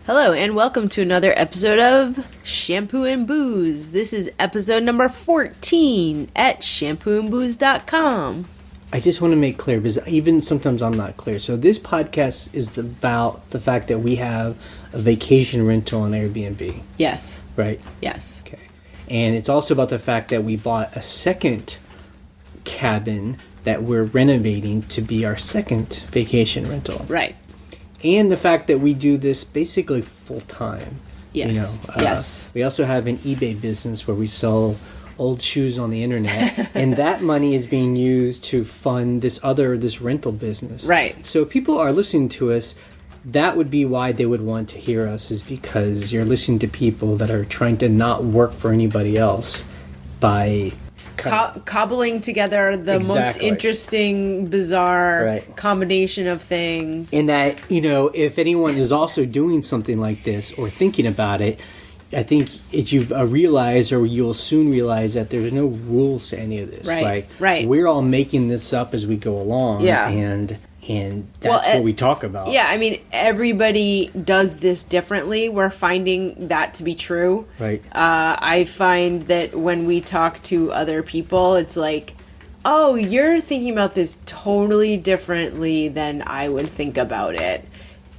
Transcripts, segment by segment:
Hello, and welcome to another episode of Shampoo and Booze. This is episode number 14 at shampooandbooze.com. I just want to make clear, because even sometimes I'm not clear. So this podcast is about the fact that we have a vacation rental on Airbnb. Yes. Right? Yes. Okay. And it's also about the fact that we bought a second cabin that we're renovating to be our second vacation rental. Right. And the fact that we do this basically full time. Yes. Yes. We also have an eBay business where we sell old shoes on the internet, and that money is being used to fund this rental business. Right. So if people are listening to us, that would be why they would want to hear us, is because you're listening to people that are trying to not work for anybody else by cobbling together the most interesting, bizarre combination of things. And that, if anyone is also doing something like this or thinking about it, I think you've realized, or you'll soon realize, that there's no rules to any of this. Right. We're all making this up as we go along. Yeah. And that's what we talk about. Yeah, I mean, everybody does this differently. We're finding that to be true. Right. I find that when we talk to other people, it's like, oh, you're thinking about this totally differently than I would think about it.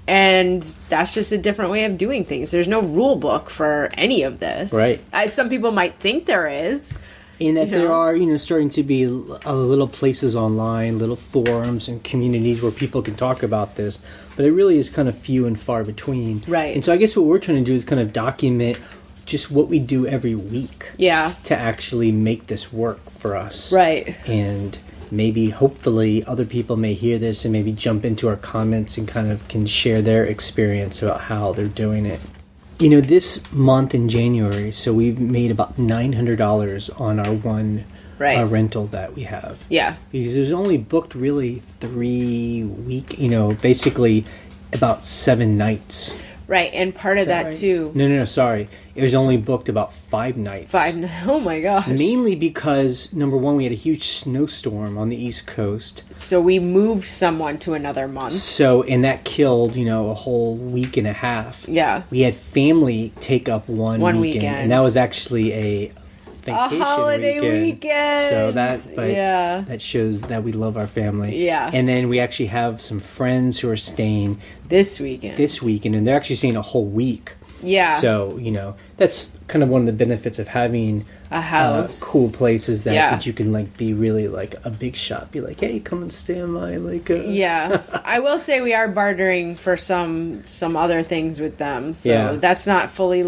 And that's just a different way of doing things. There's no rule book for any of this. Right. Some people might think there is. And that there are, starting to be little places online, little forums and communities where people can talk about this. But it really is kind of few and far between. Right. And so I guess what we're trying to do is kind of document just what we do every week. Yeah. To actually make this work for us. Right. And maybe, hopefully, other people may hear this and maybe jump into our comments and kind of can share their experience about how they're doing it. This month in January, so we've made about $900 on our one rental that we have. Yeah. Because it was only booked really 3 weeks, basically about 7 nights. Right, and part of that, too... No, sorry. It was only booked about 5 nights. Oh my gosh. Mainly because, number one, we had a huge snowstorm on the East Coast. So we moved someone to another month. And that killed, a whole week and a half. Yeah. We had family take up one weekend. And that was actually a vacation holiday weekend. So that shows that we love our family. Yeah. And then we actually have some friends who are staying this weekend, and they're actually staying a whole week. Yeah. So, that's kind of one of the benefits of having a house. Cool places that you can be really a big shot. Be like, hey, come and stay on my Yeah. I will say we are bartering for some other things with them. So that's not fully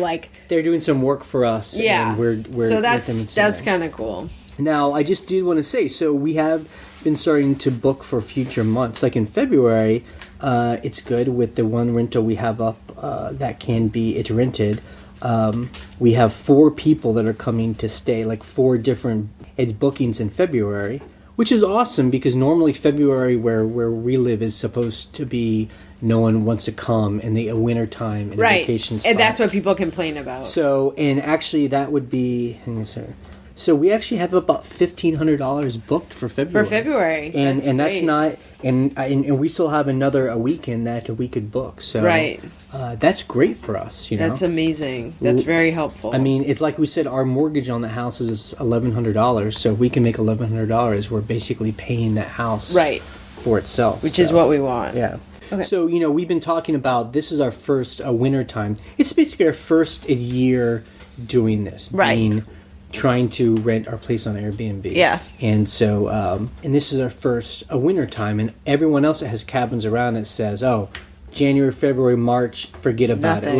they're doing some work for us. Yeah. And we're so that's kind of cool. Now, I just do want to say, so we have been starting to book for future months. Like in February, it's good with the one rental we have up it's rented. We have 4 people that are coming to stay, 4 different bookings in February, which is awesome because normally February where we live is supposed to be no one wants to come in the winter time in a vacation spot. And that's what people complain about. So, and actually that would be... So we actually have about $1,500 booked for February. And that's not, and we still have a weekend that we could book. So that's great for us. That's amazing. That's very helpful. I mean, it's like we said, our mortgage on the house is $1,100. So if we can make $1,100, we're basically paying that house for itself, which is what we want. Yeah. Okay. So we've been talking about this is our first winter time. It's basically our first year doing this. Trying to rent our place on Airbnb. Yeah. And so, and this is our first winter time, and everyone else that has cabins around it says, oh, January, February, March, forget about it.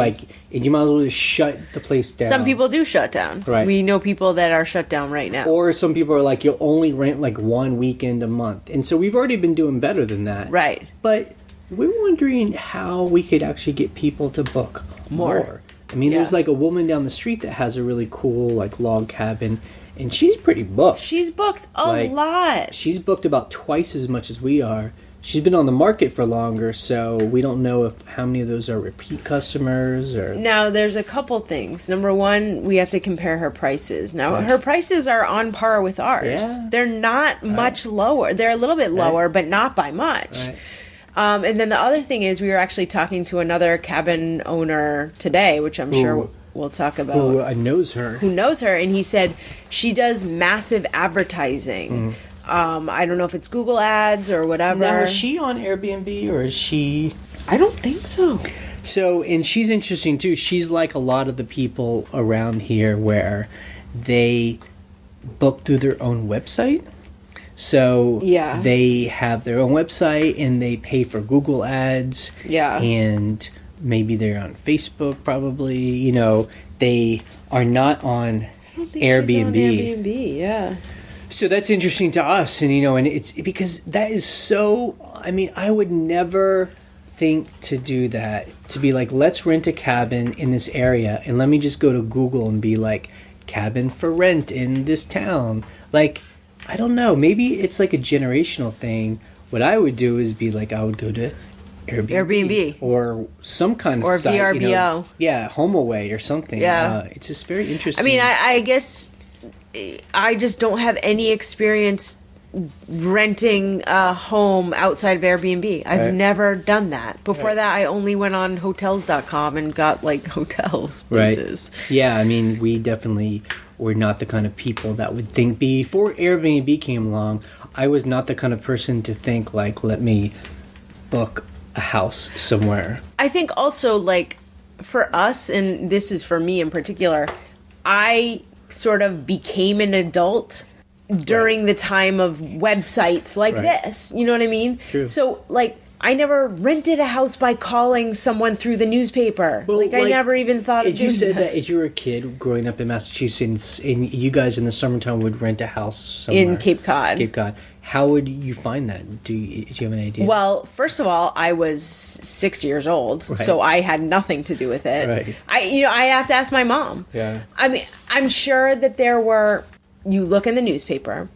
You might as well just shut the place down. Some people do shut down. Right. We know people that are shut down right now. Or some people are like, you'll only rent 1 weekend a month. And so we've already been doing better than that. Right. But we're wondering how we could actually get people to book more. I mean, there's a woman down the street that has a really cool log cabin, and she's pretty booked. She's booked a lot. She's booked about twice as much as we are. She's been on the market for longer, so we don't know how many of those are repeat customers or... Now, there's a couple things. Number one, we have to compare her prices. Now, her prices are on par with ours. Yeah. They're not much lower. They're a little bit lower, but not by much. Right. And then the other thing is we were actually talking to another cabin owner today, which I'm sure we'll talk about. Who knows her. Who knows her. And he said she does massive advertising. I don't know if it's Google ads or whatever. Now, is she on Airbnb or is she... I don't think so. So, and she's interesting too. She's like a lot of the people around here where they book through their own website. So they have their own website and they pay for Google ads. Yeah. And maybe they're on Facebook probably. You know, they are not on Airbnb. She's on Airbnb, yeah. So that's interesting to us. And, you know, and it's because that is so, I mean, I would never think to do that. To be like, let's rent a cabin in this area and let me just go to Google and be like, cabin for rent in this town. Like, I don't know. Maybe it's like a generational thing. What I would do is be like, I would go to Airbnb. Or some kind of or site. VRBO. You know, yeah, HomeAway or something. Yeah. It's just very interesting. I mean, I guess I just don't have any experience renting a home outside of Airbnb. I've never done that. Before that, I only went on hotels.com and got like hotels places. Right. Yeah, I mean, we definitely were not the kind of people that would think before Airbnb came along. I was not the kind of person to think like, let me book a house somewhere. I think also like for us, and this is for me in particular, I sort of became an adult during the time of websites like this. You know what I mean? True. So, like, I never rented a house by calling someone through the newspaper. Well, like, I never even thought of doing that. You said that as you were a kid growing up in Massachusetts, and you guys in the summertime would rent a house somewhere. In Cape Cod. Cape Cod. How would you find that? Do you have an idea? Well, first of all, I was 6 years old, so I had nothing to do with it. Right. I have to ask my mom. Yeah. I mean, I'm sure that there were... You look in the newspaper,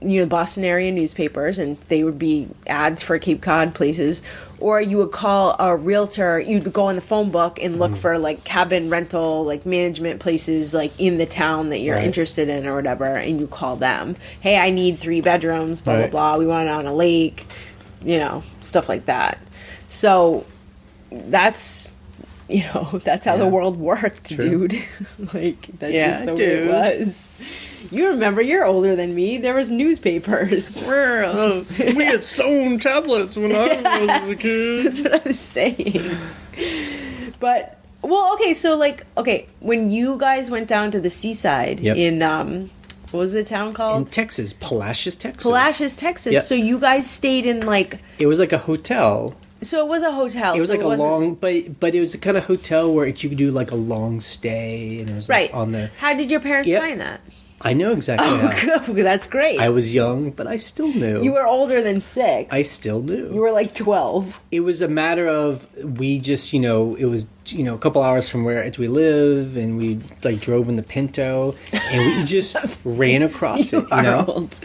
you know, Boston area newspapers, and they would be ads for Cape Cod places, or you would call a realtor. You'd go in the phone book and look for like cabin rental, like management places, like in the town that you're interested in or whatever, and you call them. Hey, I need 3 bedrooms, blah blah blah. We want it on a lake, you know, stuff like that. So that's. You know, that's how the world worked, dude. Like, that's just the way it was. You remember, you're older than me. There was newspapers. We had stone tablets when I was a kid. That's what I was saying. But, well, okay, so, like, when you guys went down to the seaside in, what was the town called? In Texas, Palacios, Texas. Palacios, Texas. Yep. So you guys stayed in, like... It was like a hotel. So it was a hotel. It was like a long, but it was the kind of hotel where you could do like a long stay, and it was like on the. How did your parents find that? I know exactly how. That's great. I was young, but I still knew. You were older than 6. I still knew. You were like 12. It was a matter of we just, you know, it was, you know, a couple hours from where we live, and we like drove in the Pinto, and we just ran across it, you know. Old.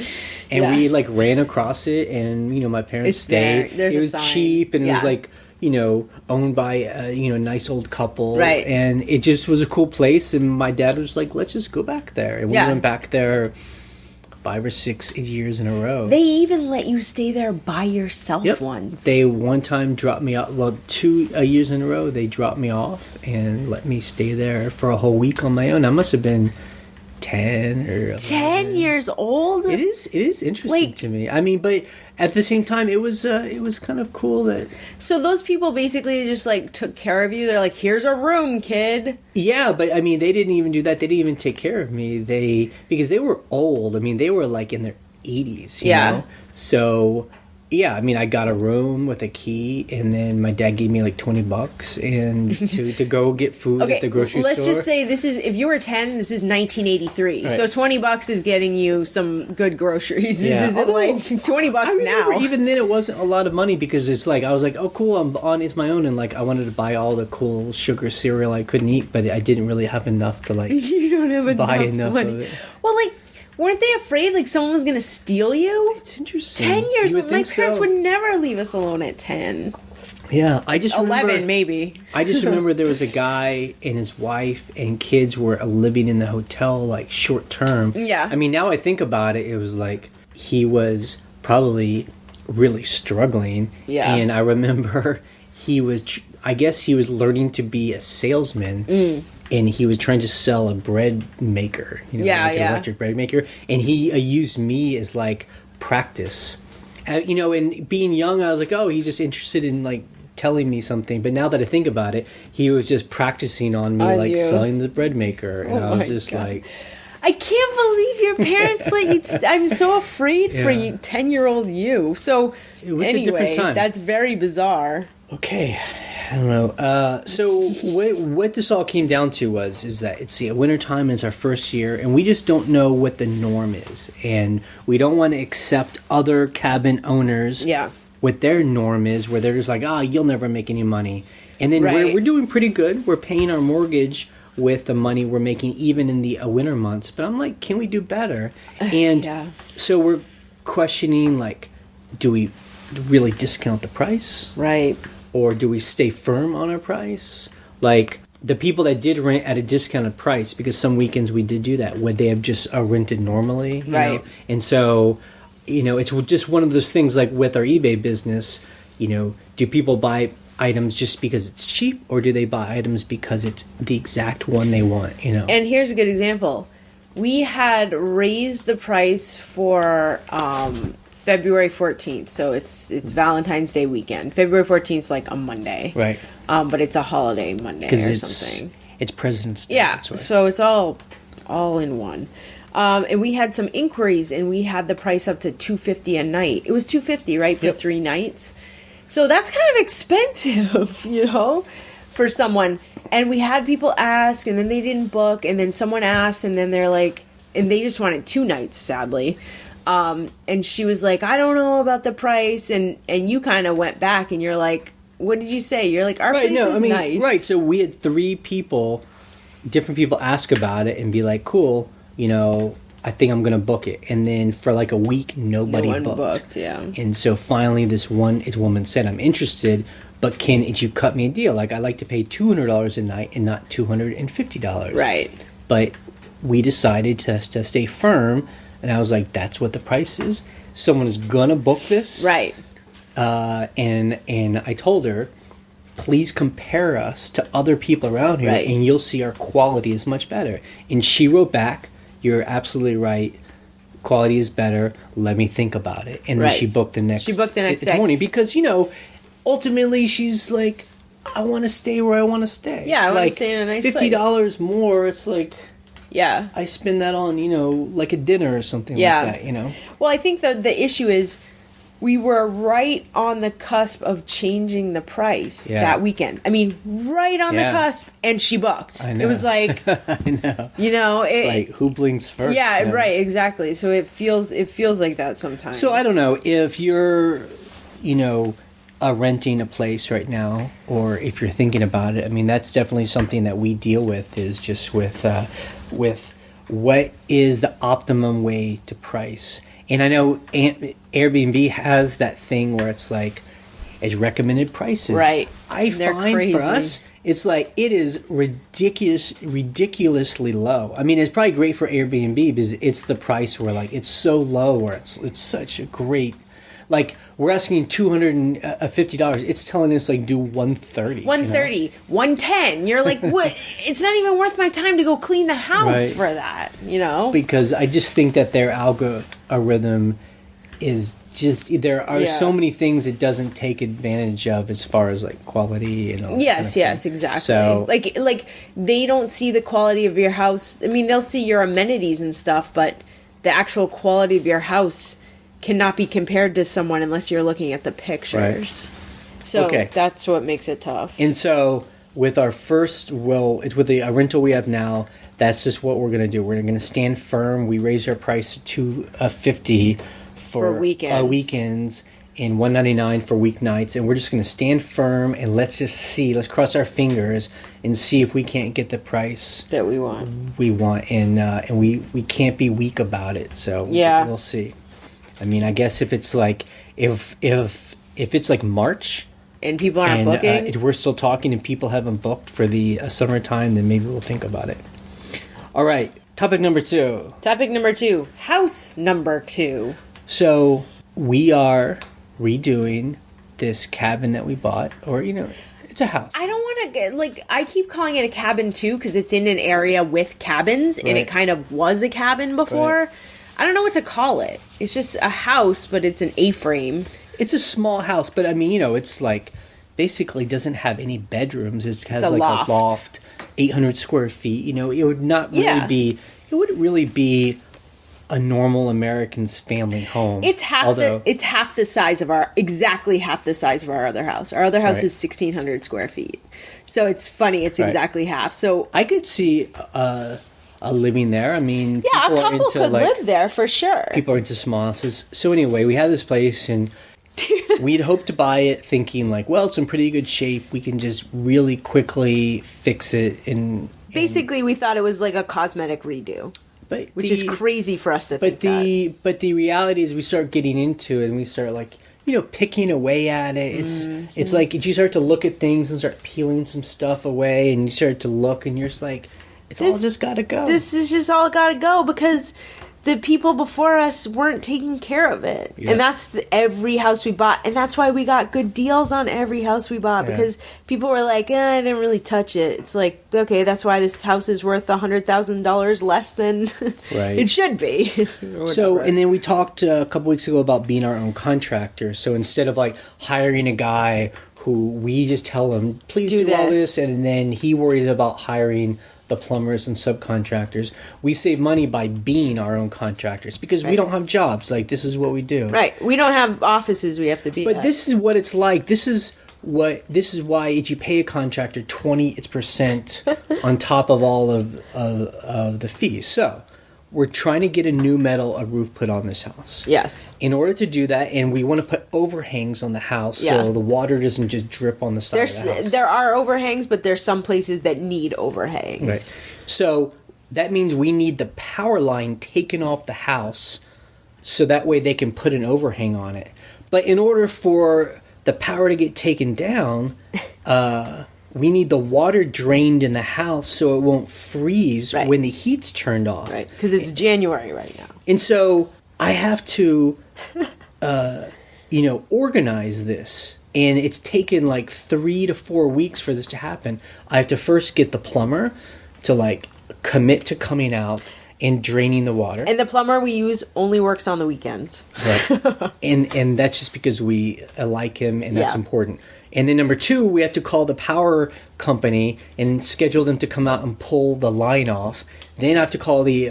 And we like ran across it, and you know, my parents stayed. It was cheap, and it was like, you know, owned by a nice old couple, right? And it just was a cool place. And my dad was like, "Let's just go back there." And we went back there 5 or 6 years in a row. They even let you stay there by yourself once. They one time dropped me off. Well, 2 years in a row, they dropped me off and let me stay there for a whole week on my own. I must have been 10 or 11. 10 years old. It is interesting to me. I mean, but at the same time, it was kind of cool that. So those people basically just like took care of you. They're like, "Here's a room, kid." Yeah, but I mean, they didn't even do that. They didn't even take care of me. Because they were old. I mean, they were like in their 80s. You know? So. Yeah, I mean, I got a room with a key, and then my dad gave me like $20 and to go get food at the grocery store. Let's just say this is, if you were 10, this is 1983. Right. So $20 is getting you some good groceries. Yeah. Is it like $20 now? Even then, it wasn't a lot of money because it's like, I was like, oh, cool, I'm on it's my own. And like, I wanted to buy all the cool sugar cereal I couldn't eat, but I didn't really have enough to like you don't have buy enough money. Of it. Well, like, weren't they afraid like someone was going to steal you? It's interesting. 10 years. My parents would never leave us alone at 10. Yeah, I just 11 maybe. I just remember there was a guy and his wife and kids were living in the hotel like short term. Yeah. I mean, now I think about it, it was like he was probably really struggling. Yeah. And I remember I guess he was learning to be a salesman. And he was trying to sell a bread maker, an electric bread maker. And he used me as like practice. And being young, I was like, oh, he's just interested in like telling me something. But now that I think about it, he was just practicing on me, selling the bread maker. And I was just like, I can't believe your parents let you. I'm so afraid for you, 10-year-old you. So it was a different time. That's very bizarre. Okay, I don't know. So what this all came down to is that it's the wintertime and it's our first year, and we just don't know what the norm is, and we don't want to accept other cabin owners. What their norm is, where they're just like, you'll never make any money, and then we're doing pretty good. We're paying our mortgage with the money we're making, even in the winter months. But I'm like, can we do better? And so we're questioning, like, do we really discount the price? Right. Or do we stay firm on our price? Like, the people that did rent at a discounted price, because some weekends we did do that, would they have just rented normally? You know? And so, it's just one of those things, like with our eBay business, do people buy items just because it's cheap, or do they buy items because it's the exact one they want? And here's a good example. We had raised the price for February 14th, so it's Valentine's Day weekend. February 14th is like a Monday, right? But it's a holiday Monday or something. It's President's Day. Yeah, so it's all in one. And we had some inquiries, and we had the price up to $250 a night. It was $250, right, for 3 nights. So that's kind of expensive, for someone. And we had people ask, and then they didn't book, and then someone asked, and then they're like, and they just wanted 2 nights, sadly. And she was like, I don't know about the price, and you kind of went back, and you're like, what did you say? You're like, our place is nice. Right, so we had 3 people, different people ask about it and be like, cool, I think I'm going to book it. And then for like a week, nobody booked. And so finally this woman said, I'm interested, but can you cut me a deal? Like, I like to pay $200 a night and not $250. Right. But we decided to stay firm. And I was like, that's what the price is. Someone is going to book this. Right. And I told her, please compare us to other people around here, and you'll see our quality is much better. And she wrote back, you're absolutely right. Quality is better. Let me think about it. And then she booked the next day. Morning. Because, ultimately she's like, I want to stay where I want to stay. Yeah, I want to stay in a nice place. $50 more, it's like... Yeah. I spend that on, like a dinner or something like that, Well, I think the issue is we were right on the cusp of changing the price that weekend. I mean, right on the cusp, and she booked. I know. It was like... I know. It's like, who blinks first? Yeah, right, exactly. So it feels like that sometimes. So I don't know, if you're, renting a place right now, or if you're thinking about it, I mean, that's definitely something that we deal with, is just with what is the optimum way to price. And I know Airbnb has that thing where it's like, it's recommended prices. Right. They're find crazy. For us, it's like, it is ridiculously low. I mean, it's probably great for Airbnb because it's the price where, like, it's so low, where it's such a great... Like, we're asking $250. It's telling us, like, do $130. $130, $110. You're like, what? It's not even worth my time to go clean the house for that, Because I just think that their algorithm is just... There are so many things it doesn't take advantage of as far as, like, quality and all that. Yes, exactly. So, like, they don't see the quality of your house. I mean, they'll see your amenities and stuff, but the actual quality of your house... cannot be compared to someone unless you're looking at the pictures. Right. So that's what makes it tough. And so with our first, it's with the rental we have now, that's just what we're going to do. We're going to stand firm. We raise our price to $250 for weekends and $199 for weeknights. And we're just going to stand firm, and let's let's cross our fingers and see if we can't get the price that we want. And we can't be weak about it. So we'll see. I mean, I guess if it's like if it's like March and people aren't booking, we're still talking and people haven't booked for the summertime, then maybe we'll think about it. All right, topic number 2. House number 2. So we are redoing this cabin that we bought, or it's a house. I don't want to get, like, I keep calling it a cabin too because it's in an area with cabins, and it kind of was a cabin before. Right. I don't know what to call it. It's just a house, but it's an A-frame. It's a small house, but I mean, it's like basically doesn't have any bedrooms. It has like loft. a loft, 800 square feet. It would not really be. It wouldn't really be a normal American's family home. It's half the size of exactly half the size of our other house. Our other house is 1,600 square feet. So it's funny. It's exactly half. So I could see a living there. I mean, a couple could live there for sure. People are into small houses. So anyway, we have this place, and we'd hoped to buy it thinking like, well, it's in pretty good shape. We can just really quickly fix it. And basically, we thought it was like a cosmetic redo. Which is crazy for us to think that. But the reality is we start getting into it, and we start like, picking away at it. It's like you start to look at things and start peeling some stuff away, and you start to look, and you're just like, all just got to go. This is just all got to go because the people before us weren't taking care of it. Yeah. And that's every house we bought. And that's why we got good deals on every house we bought. Because people were like, I didn't really touch it. It's like, okay, that's why this house is worth $100,000 less than it should be. So, and then we talked a couple weeks ago about being our own contractor. So instead of like hiring a guy who we just tell him, please do all this. And then he worries about hiring the plumbers and subcontractors. We save money by being our own contractors because we don't have jobs. Like, this is what we do. Right. We don't have offices we have to be But at. this is what it's like. This is why if you pay a contractor 20% on top of all of the fees. So we're trying to get a roof put on this house. Yes. In order to do that, and we want to put overhangs on the house so the water doesn't just drip on the side of the house. There are overhangs, but there's some places that need overhangs. Right. So that means we need the power line taken off the house so that way they can put an overhang on it. But in order for the power to get taken down, we need the water drained in the house so it won't freeze when the heat's turned off. Right, because it's January right now. And so I have to, organize this. And it's taken like 3 to 4 weeks for this to happen. I have to first get the plumber to like commit to coming out and draining the water. And the plumber we use only works on the weekends. Right. and that's just because we like him, and that's important. And then number 2, we have to call the power company and schedule them to come out and pull the line off. Then I have to call the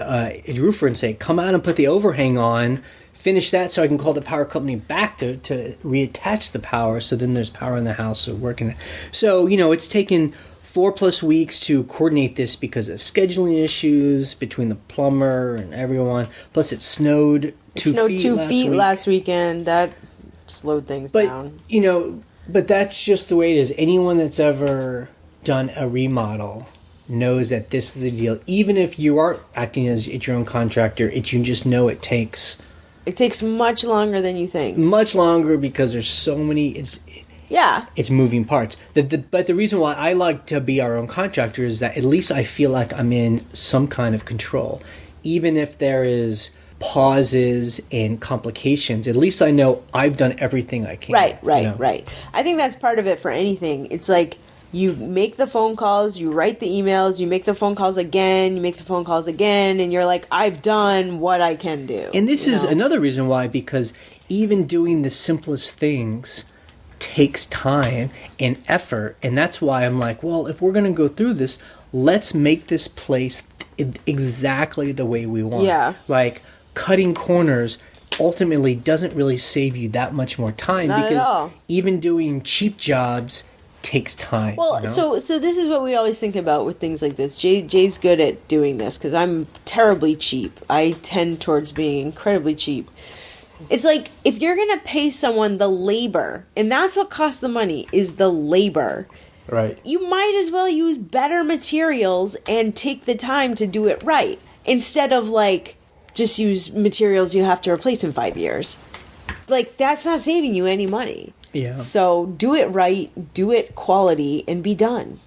roofer and say, come out and put the overhang on. Finish that so I can call the power company back to reattach the power. So then there's power in the house, so working. So, it's taken 4+ weeks to coordinate this because of scheduling issues between the plumber and everyone. Plus it snowed 2 feet last weekend. That slowed things down. But that's just the way it is. Anyone that's ever done a remodel knows that this is the deal. Even if you are acting as your own contractor, you just know it takes much longer than you think. Much longer because there's so many. It's moving parts. But the reason why I like to be our own contractor is that at least I feel like I'm in some kind of control, even if there is pauses and complications. At least I know I've done everything I can. Right. I think that's part of it for anything. It's like you make the phone calls, you write the emails, you make the phone calls again, and you're like, I've done what I can do. And this is another reason why, because even doing the simplest things takes time and effort. And that's why I'm like, well, if we're going to go through this, let's make this place exactly the way we want. Yeah. Like, cutting corners ultimately doesn't really save you that much more time. Not because at all. Even doing cheap jobs takes time. Well, so this is what we always think about with things like this. Jay's good at doing this because I'm terribly cheap. I tend towards being incredibly cheap. It's like, if you're going to pay someone the labor, and that's what costs the money, is the labor. Right. You might as well use better materials and take the time to do it right. Instead of, like, just use materials you have to replace in 5 years. Like, that's not saving you any money. Yeah. So do it right, do it quality, and be done.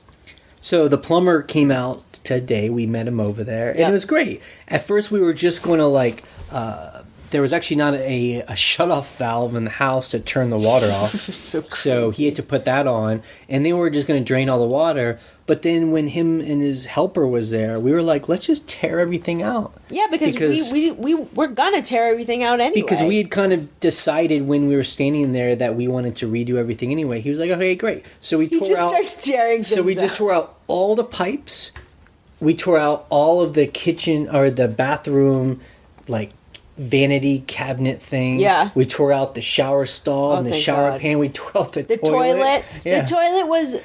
So the plumber came out today. We met him over there, and it was great. At first, we were just going to, like, there was actually not a shut-off valve in the house to turn the water off. So he had to put that on, and they were just going to drain all the water. But then when him and his helper was there, we were like, let's just tear everything out. Yeah, because we're going to tear everything out anyway. Because we had kind of decided when we were standing there that we wanted to redo everything anyway. He was like, okay, great. So we starts tearing things out. So we just tore out all the pipes. We tore out all of the kitchen or the bathroom, like, vanity cabinet thing. Yeah. We tore out the shower stall and the shower pan. We tore out the toilet. Yeah. The toilet was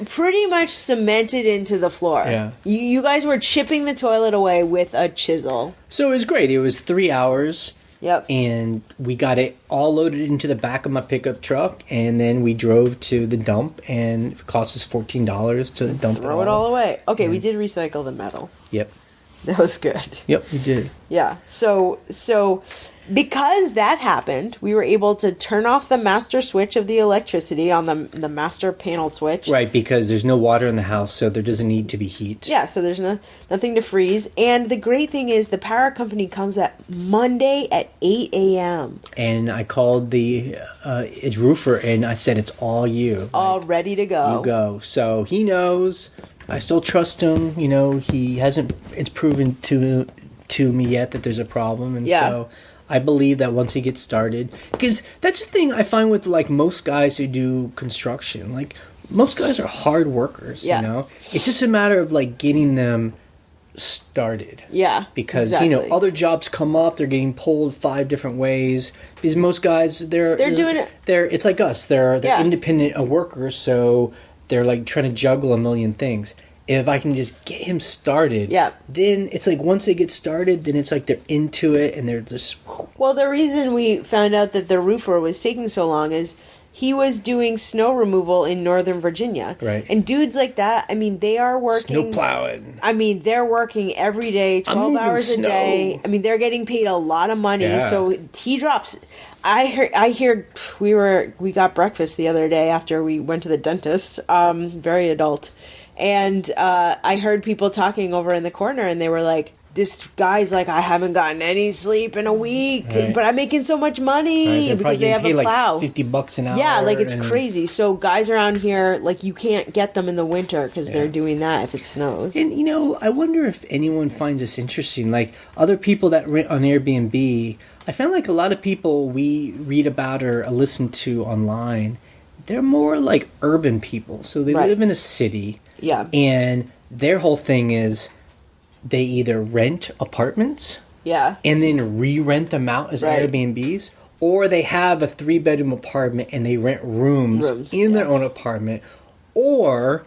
pretty much cemented into the floor. Yeah. You guys were chipping the toilet away with a chisel. So it was great. It was 3 hours. Yep. And we got it all loaded into the back of my pickup truck, and then we drove to the dump, and it cost us $14 to dump Throw it all away. Okay, we did recycle the metal. Yep. That was good. Yep, we did. Yeah. So because that happened, we were able to turn off the master switch of the electricity on the master panel switch. Right, because there's no water in the house, so there doesn't need to be heat. Yeah, so there's nothing to freeze. And the great thing is the power company comes at Monday at 8 a.m. And I called the its roofer, and I said, it's all you. It's all ready to go. You go. So he knows. I still trust him. You know, he hasn't. It's proven to me yet that there's a problem, and so I believe that once he gets started, because that's the thing I find with like most guys who do construction. Like most guys are hard workers. You know, it's just a matter of like getting them started. Yeah, because you know other jobs come up, they're getting pulled 5 different ways. Because most guys they're doing it. It's like us. They're independent workers, so they're like trying to juggle a million things. If I can just get him started, then it's like once they get started, then it's like they're into it and they're just. Well, the reason we found out that the roofer was taking so long is he was doing snow removal in Northern Virginia. Right. And dudes like that, I mean, they are working. Snow plowing. I mean, they're working every day, 12 hours a day. I mean, they're getting paid a lot of money. Yeah. So he drops. I hear we got breakfast the other day after we went to the dentist. Very adult. And I heard people talking over in the corner, and they were like, this guy's like, I haven't gotten any sleep in a week, but I'm making so much money because they have a plow. Like $50 an hour. Yeah, like it's crazy. So guys around here, like you can't get them in the winter because they're doing that if it snows. And you know, I wonder if anyone finds this interesting. Like other people that rent on Airbnb, I found like a lot of people we read about or listen to online, they're more like urban people. So they live in a city. Yeah. And their whole thing is they either rent apartments and then re-rent them out as Airbnbs, or they have a 3-bedroom apartment and they rent rooms in their own apartment, or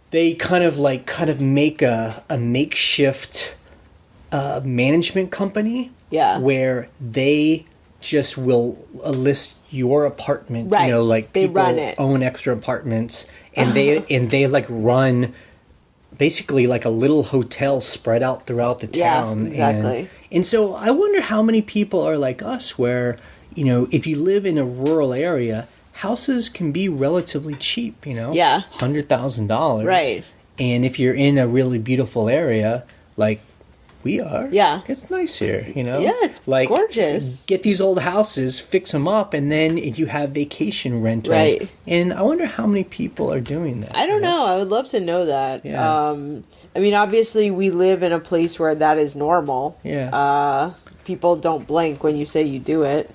they kind of make a makeshift management company where they just will list your apartment. You know, like they people run it. Own extra apartments and they like run basically like a little hotel spread out throughout the town. Yeah, exactly. And so I wonder how many people are like us where, you know, if you live in a rural area, houses can be relatively cheap, you know? Yeah. $100,000. Right. And if you're in a really beautiful area, like we are, it's nice here, you know? Yeah, it's like gorgeous. Get these old houses, fix them up, and then you have vacation rentals. Right. And I wonder how many people are doing that. I don't know. I would love to know that. Yeah. I mean, obviously, we live in a place where that is normal. Yeah. People don't blink when you say you do it.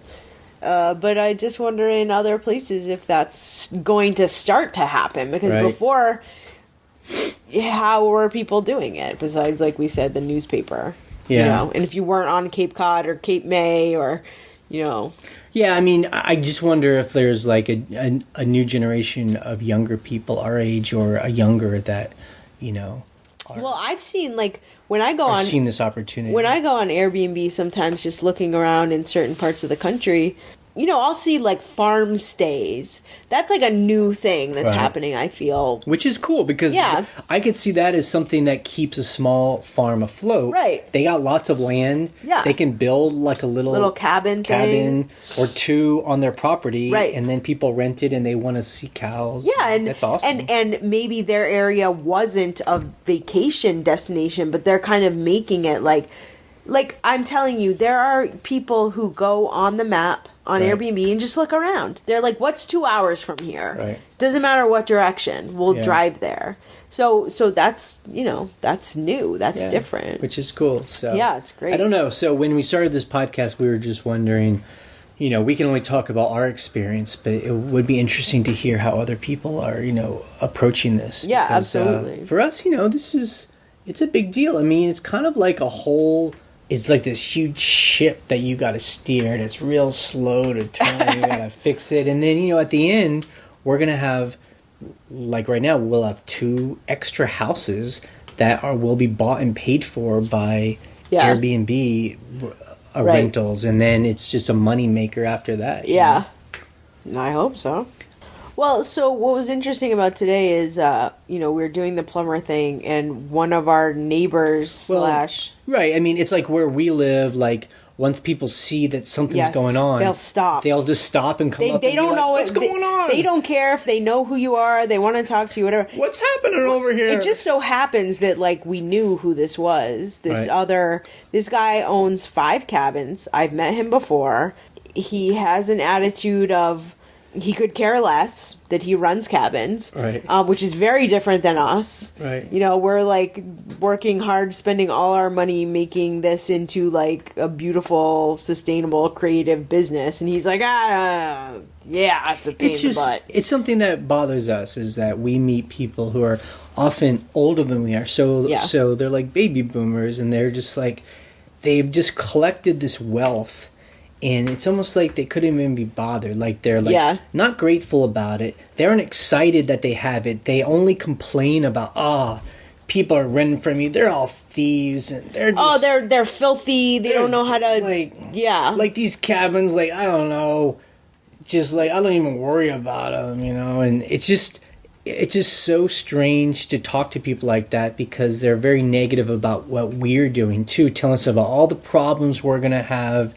But I just wonder in other places if that's going to start to happen. Because before, how were people doing it? Besides, like we said, the newspaper. Yeah. You know? And if you weren't on Cape Cod or Cape May or, you know. Yeah, I mean, I just wonder if there's like a new generation of younger people our age or a younger that, you know. Well, I've seen like when I go on seen this opportunity. When I go on Airbnb, sometimes just looking around in certain parts of the country, you know, I'll see like farm stays. That's like a new thing that's happening, I feel. Which is cool because I could see that as something that keeps a small farm afloat. Right. They got lots of land. Yeah. They can build like a little cabin thing. or two on their property. Right. And then people rent it and they want to see cows. Yeah. And that's awesome. And maybe their area wasn't a vacation destination, but they're kind of making it like, Like, I'm telling you, there are people who go on the map on Right. Airbnb and just look around. They're like, what's 2 hours from here? Right. Doesn't matter what direction. We'll Yeah. drive there. So that's, that's new. That's Yeah, different. which is cool. So Yeah, it's great. I don't know. So when we started this podcast, we were just wondering, we can only talk about our experience, but it would be interesting to hear how other people are, approaching this. Yeah, Because, absolutely. For us, it's a big deal. I mean, it's kind of like it's like this huge ship that you got to steer, and it's real slow to turn. You got to fix it. And then, at the end, we're going to have, like right now, we'll have 2 extra houses that will be bought and paid for by Airbnb rentals, and then it's just a money maker after that. Yeah. I hope so. Well, so what was interesting about today is, we were doing the plumber thing, and one of our neighbors Right, I mean, it's like where we live, like, once people see that something's going on, they'll stop. They'll just stop and come up They and don't be know like, what's going on? They don't care if they know who you are. They want to talk to you, whatever. What's happening over here? It just so happens that, like, we knew who this was. This guy owns 5 cabins. I've met him before. He has an attitude of he could care less that he runs cabins, right? Which is very different than us, right? We're like working hard, spending all our money making this into like a beautiful, sustainable, creative business, and he's like, yeah, it's a pain in the butt. It's something that bothers us is that we meet people who are often older than we are, so they're like baby boomers, and they're just like they've just collected this wealth. And it's almost like they couldn't even be bothered. Like, they're, like, not grateful about it. They aren't excited that they have it. They only complain about, people are renting from me. They're all thieves. And they're just... they're filthy. They don't know how to... Like, these cabins, like, I don't know. Just, like, I don't even worry about them, And it's just so strange to talk to people like that because they're very negative about what we're doing, too. Telling us about all the problems we're going to have.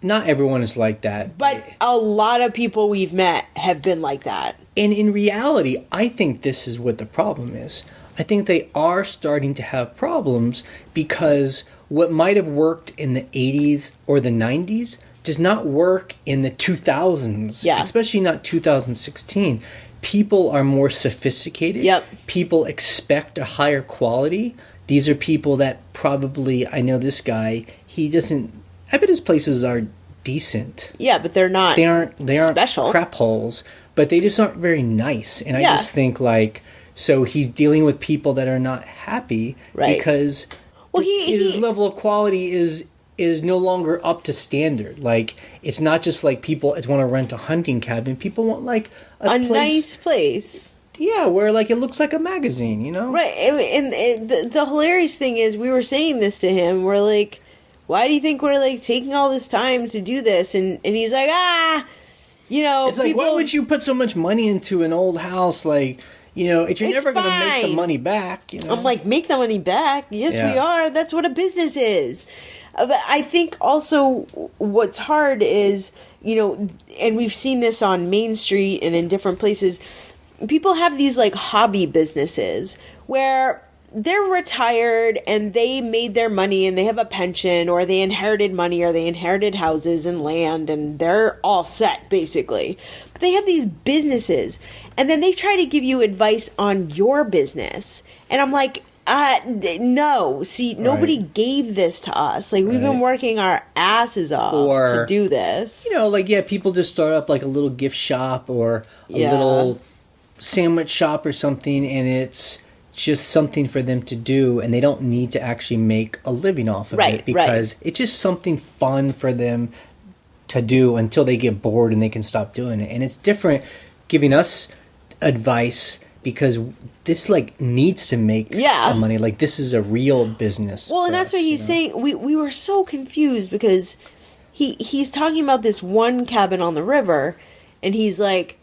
Not everyone is like that. But a lot of people we've met have been like that. And in reality, I think this is what the problem is. I think they are starting to have problems because what might have worked in the 80s or the 90s does not work in the 2000s. Yeah. Especially not 2016. People are more sophisticated. Yep. People expect a higher quality. These are people that probably, I know this guy, I bet his places are decent. Yeah, but they're not. They aren't special crap holes, but they just aren't very nice. And I just think so he's dealing with people that are not happy because his level of quality is no longer up to standard. Like, it's not just like people want to rent a hunting cabin. People want like a nice place. Yeah, where like it looks like a magazine, Right. And the hilarious thing is, we were saying this to him. We're like, why do you think we're like taking all this time to do this? And he's like, it's like, why would you put so much money into an old house? Like, if you're never going to make the money back, I'm like, make the money back? Yes, we are. That's what a business is. But I think also what's hard is, and we've seen this on Main Street and in different places, people have these like hobby businesses where they're retired and they made their money and they have a pension, or they inherited money, or they inherited houses and land, and they're all set basically. But they have these businesses, and then they try to give you advice on your business. And I'm like, no, see, nobody gave this to us. Like, we've been working our asses off to do this. People just start up like a little gift shop or a little sandwich shop or something, and it's just something for them to do, and they don't need to actually make a living off of it because it's just something fun for them to do until they get bored and they can stop doing it. And it's different giving us advice because this like needs to make money. Like, this is a real business. Well, and that's what he's saying. We were so confused because he's talking about this one cabin on the river, and he's like,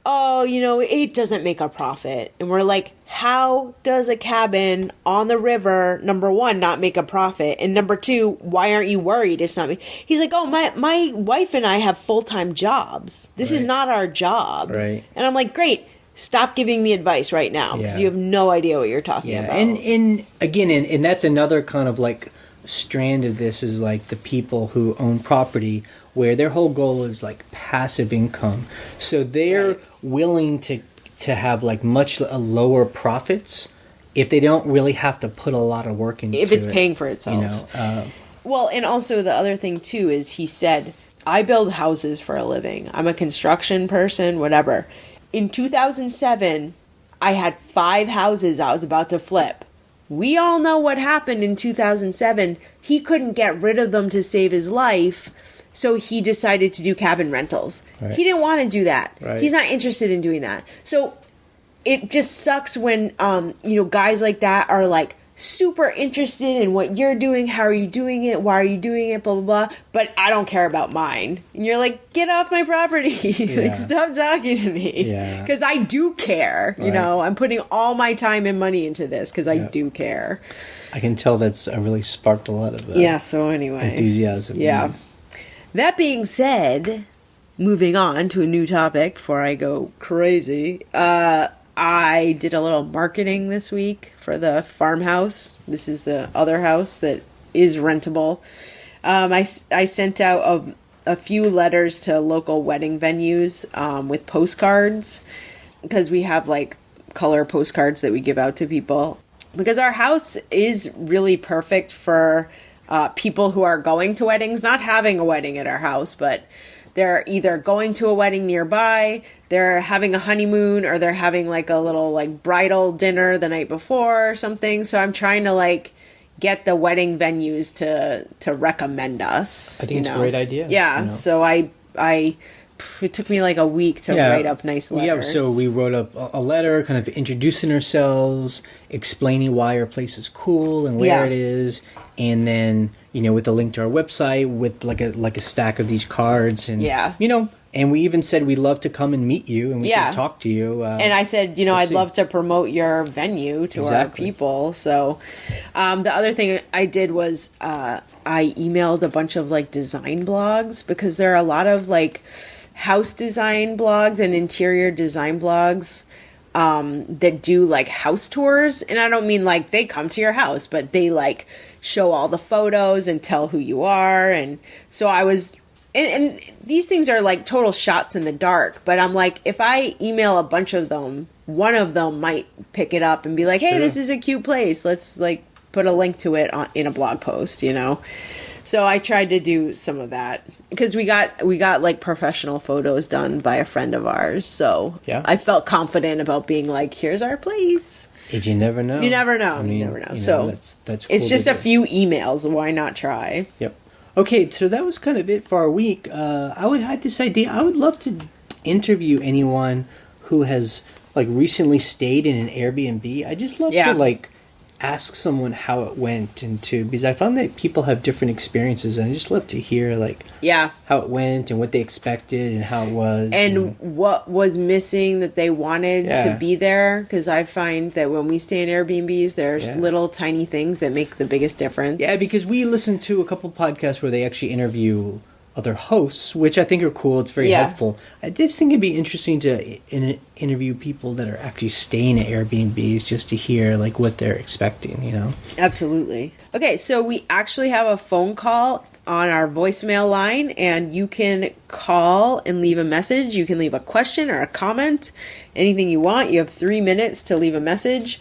it doesn't make a profit. And we're like, how does a cabin on the river, number one, not make a profit? And number two, why aren't you worried it's not me? He's like, my wife and I have full-time jobs. This is not our job. Right. And I'm like, great, stop giving me advice right now because you have no idea what you're talking about. And again, and that's another kind of like strand of this is like the people who own property, where their whole goal is like passive income. So they're willing to have like much lower profits if they don't really have to put a lot of work into it. If it's paying for itself. You know, well, and also the other thing too is he said, I build houses for a living. I'm a construction person, whatever. In 2007, I had 5 houses I was about to flip. We all know what happened in 2007. He couldn't get rid of them to save his life, so he decided to do cabin rentals. Right. He didn't want to do that. Right. He's not interested in doing that. So it just sucks when guys like that are like super interested in what you're doing, how are you doing it, why are you doing it, blah blah blah, but I don't care about mine. And you're like, get off my property. Like, stop talking to me. Because I do care. Right. You know, I'm putting all my time and money into this because I do care. I can tell that's really sparked a lot of so anyway, enthusiasm. Yeah. That being said, moving on to a new topic before I go crazy, I did a little marketing this week for the farmhouse. This is the other house that is rentable. I sent out a few letters to local wedding venues with postcards, because we have like color postcards that we give out to people. Because our house is really perfect for people who are going to weddings, not having a wedding at our house, but they're either going to a wedding nearby, they're having a honeymoon, or they're having like a little like bridal dinner the night before or something. So I'm trying to like get the wedding venues to recommend us. I think it's a great idea. Yeah. You know? So I it took me like a week to write up nice letters. Yeah, so we wrote up a letter kind of introducing ourselves, explaining why our place is cool and where it is, and then, with a link to our website with like a stack of these cards, and and we even said we'd love to come and meet you and we can talk to you. And I said, I'd love to promote your venue to our people. So the other thing I did was I emailed a bunch of like design blogs, because there are a lot of like house design blogs and interior design blogs that do like house tours. And I don't mean like they come to your house, but they like show all the photos and tell who you are. And so I was, and these things are like total shots in the dark, but I'm like, if I email a bunch of them, one of them might pick it up and be like, hey, this is a cute place. Let's like put a link to it in a blog post, So I tried to do some of that, because we got like professional photos done by a friend of ours. So I felt confident about being like, here's our place. You never know. You never know. You never know. So that's cool. It's just a few emails. Why not try? Yep. Okay, so that was kind of it for our week. I had this idea. I would love to interview anyone who has like recently stayed in an Airbnb. I just love to like ask someone how it went, because I found that people have different experiences, and I just love to hear like how it went and what they expected and how it was, and what was missing that they wanted to be there. Because I find that when we stay in Airbnbs, there's little tiny things that make the biggest difference. Yeah, because we listened to a couple podcasts where they actually interview other hosts, which I think are cool. It's very helpful. I just think it'd be interesting to interview people that are actually staying at Airbnbs, just to hear like what they're expecting, Absolutely. Okay, so we actually have a phone call on our voicemail line, and you can call and leave a message. You can leave a question or a comment, anything you want. You have 3 minutes to leave a message.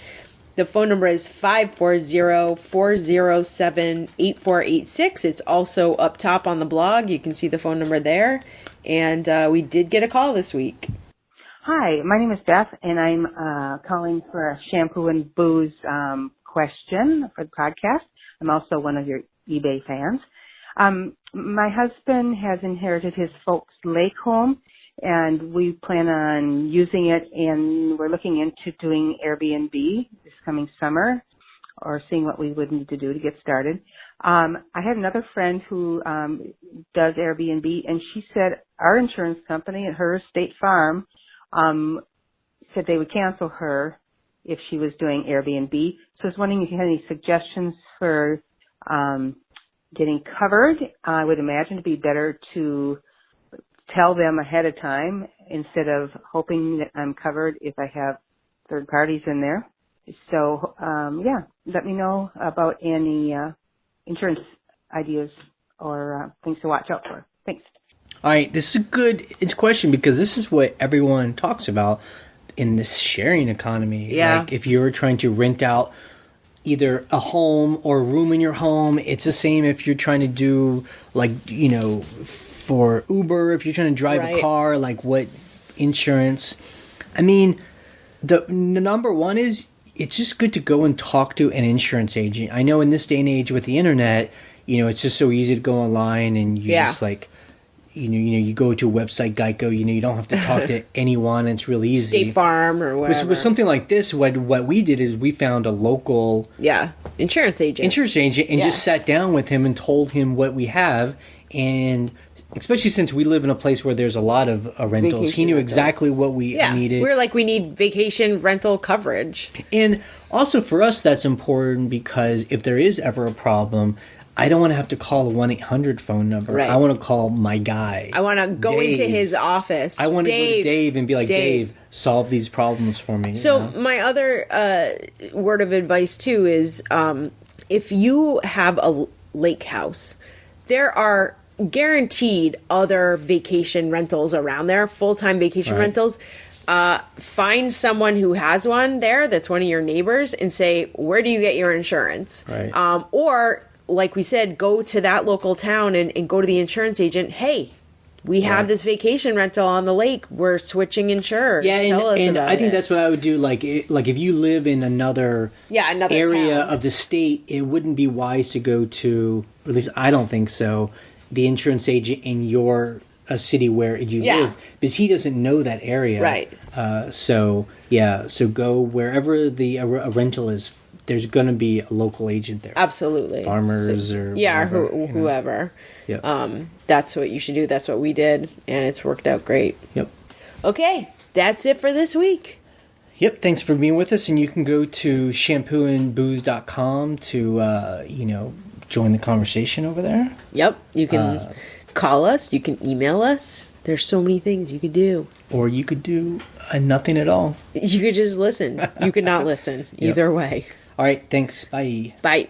The phone number is 540-407-8486. It's also up top on the blog. You can see the phone number there. And we did get a call this week. Hi, my name is Beth, and I'm calling for a shampoo and booze question for the podcast. I'm also one of your eBay fans. My husband has inherited his folks' lake home, and we plan on using it, and we're looking into doing Airbnb this coming summer, or seeing what we would need to do to get started. I had another friend who does Airbnb, and she said our insurance company at her State Farm said they would cancel her if she was doing Airbnb. So I was wondering if you had any suggestions for getting covered. I would imagine it'd be better to tell them ahead of time instead of hoping that I'm covered if I have third parties in there. So, let me know about any insurance ideas or things to watch out for. Thanks. All right, this is a good question because this is what everyone talks about in this sharing economy. Yeah. Like if you're trying to rent out either a home or a room in your home, it's the same if you're trying to do like, for Uber, if you're trying to drive a car, like what insurance. I mean, the number one is it's just good to go and talk to an insurance agent. I know in this day and age with the internet, it's just so easy to go online and you just like, you go to a website, Geico, you don't have to talk to anyone. It's really easy. State Farm or whatever. With something like this, what we did is we found a local insurance agent and just sat down with him and told him what we have. And especially since we live in a place where there's a lot of rentals, Vacation he knew rentals. exactly what we needed. We were like, we need vacation rental coverage. And also for us, that's important because if there is ever a problem, I don't want to have to call a 1-800 phone number. Right. I want to call my guy. I want to go Dave. into his office. I want to go to Dave and be like, Dave, solve these problems for me. So my other word of advice, too, is if you have a lake house, there are guaranteed other vacation rentals around there, full-time vacation rentals. Find someone who has one there that's one of your neighbors and say, where do you get your insurance? Right. Or like we said, go to that local town and go to the insurance agent. Hey, we have this vacation rental on the lake. We're switching insurers. Yeah, Tell us and about I think it. that's what I would do. Like if you live in another area town of the state, it wouldn't be wise to go to, or at least I don't think so, the insurance agent in your city where you live, because he doesn't know that area. Right. So go wherever the a rental is. There's going to be a local agent there. Absolutely. Farmers or whatever, whoever. Yep. That's what you should do. That's what we did, and it's worked out great. Yep. Okay, that's it for this week. Yep, thanks for being with us, and you can go to shampooandbooze.com to join the conversation over there. Yep, you can call us, you can email us. There's so many things you could do. Or you could do nothing at all. You could just listen. You could not listen. Either way. All right, thanks. Bye. Bye.